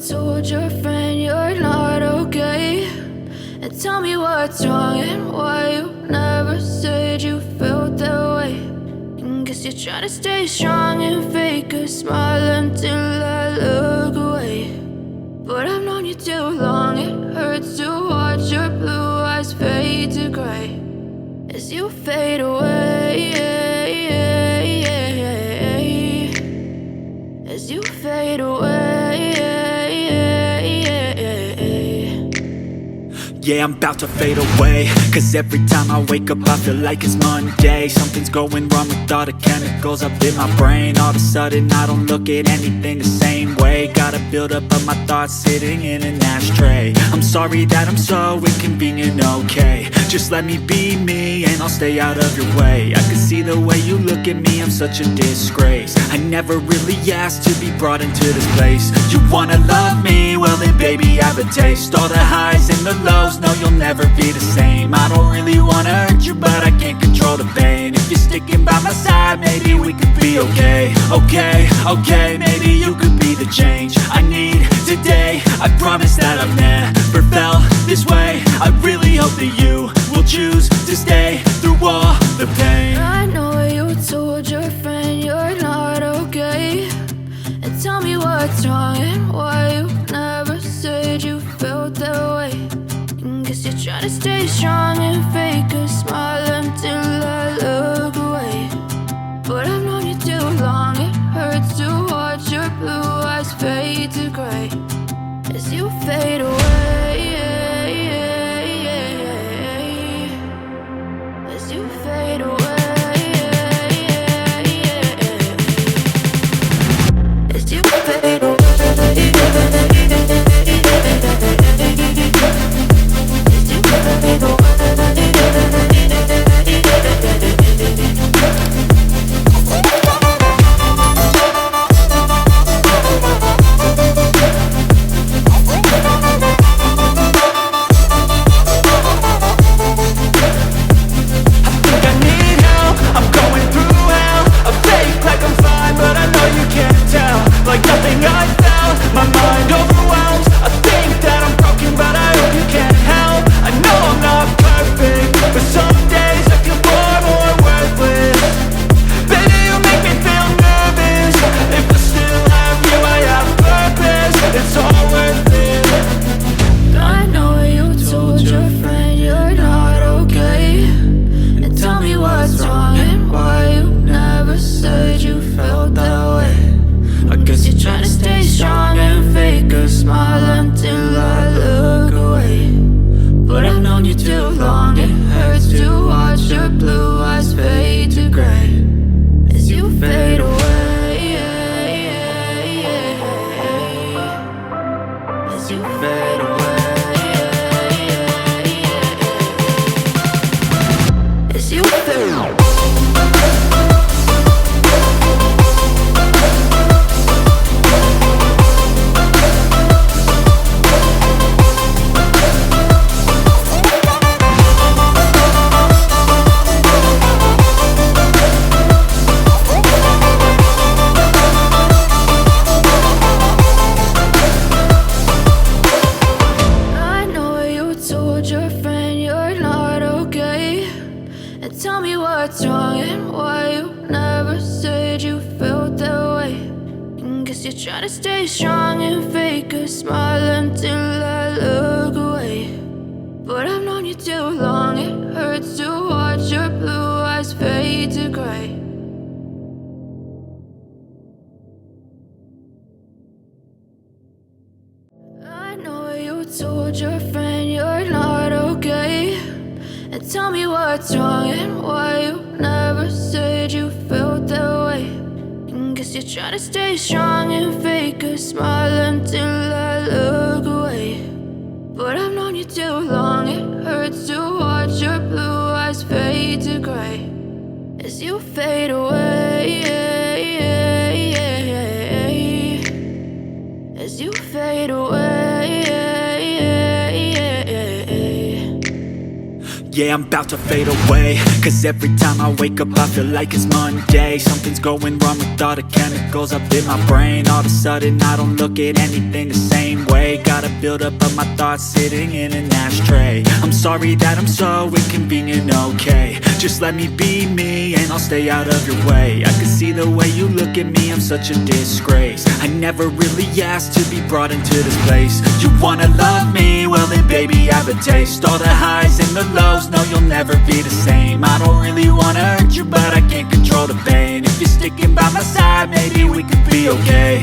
told your friend you're not okay, and tell me what's wrong and why you never said you felt that way. And guess you're trying to stay strong and fake a smile until I look away. But I've known you too long, it hurts to watch your blue eyes fade to gray as you fade away, as you fade away. Yeah, I'm about to fade away, cause every time I wake up I feel like it's Monday. Something's going wrong with all the chemicals up in my brain. All of a sudden I don't look at anything the same way. Gotta build up of my thoughts sitting in an ashtray. I'm sorry that I'm so inconvenient, okay. Just let me be me and I'll stay out of your way. I can see the way you look at me, I'm such a disgrace. I never really asked to be brought into this place. You wanna love me? Well then baby I have a taste. All the highs and the lows, no you'll never be the same. I don't really wanna hurt you but I can't control the pain. If you're sticking by my side maybe we could be okay. Okay, maybe you could be the change I need today. I promise that I've never felt this way. I really hope that you will choose to stay through all the pain. I know you told your friend you're not okay, and tell me what's wrong and why you never said you felt that way. And guess you're trying to stay strong and fake a smile until I look away. But I've known you too long, it hurts to watch your blue eyes fade to gray as you fade away, as you fade away, as you fade away. Try to stay strong and fake a smile until I look away. But I've known you too long, it hurts to watch your blue eyes fade to gray. I know you told your friend you're not okay, and tell me what's wrong and why you never said you felt that way. Guess you're trying to stay strong and fake a smile until I look away. But I've known you too long, it hurts to watch your blue eyes fade to gray as you fade away, as you fade away. yeah, I'm about to fade away. Cause every time I wake up I feel like it's Monday. Something's going wrong with all the chemicals up in my brain. All of a sudden I don't look at anything the same way. Gotta build up of my thoughts sitting in an ashtray. I'm sorry that I'm so inconvenient, okay. Just let me be me and I'll stay out of your way. I can see the way you look at me, I'm such a disgrace. I never really asked to be brought into this place. You wanna love me? Well then baby have a taste. All the highs and the lows, no you'll never be the same. I don't really wanna hurt you but I can't control the pain. If you're sticking by my side maybe we could be okay.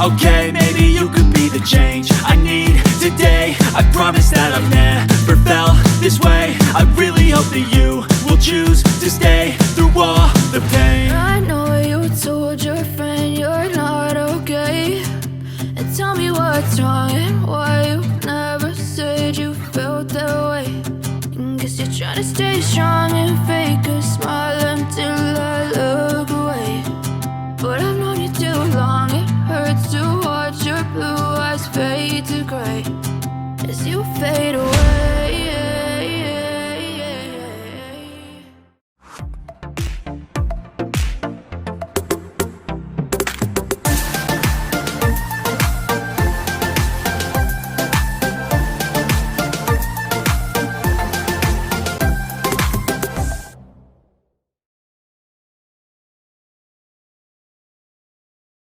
Okay, maybe you could be the change I need today. I promise that I've never felt this way. I really hope that you will choose to stay through all the pain. I know you told your friend you're not okay, and tell me what's wrong and why you never said you felt that way. And guess you're trying to stay strong and fake a smile until I look away. But I've known you too long, it hurts to watch your blue eyes fade to gray as you fade away.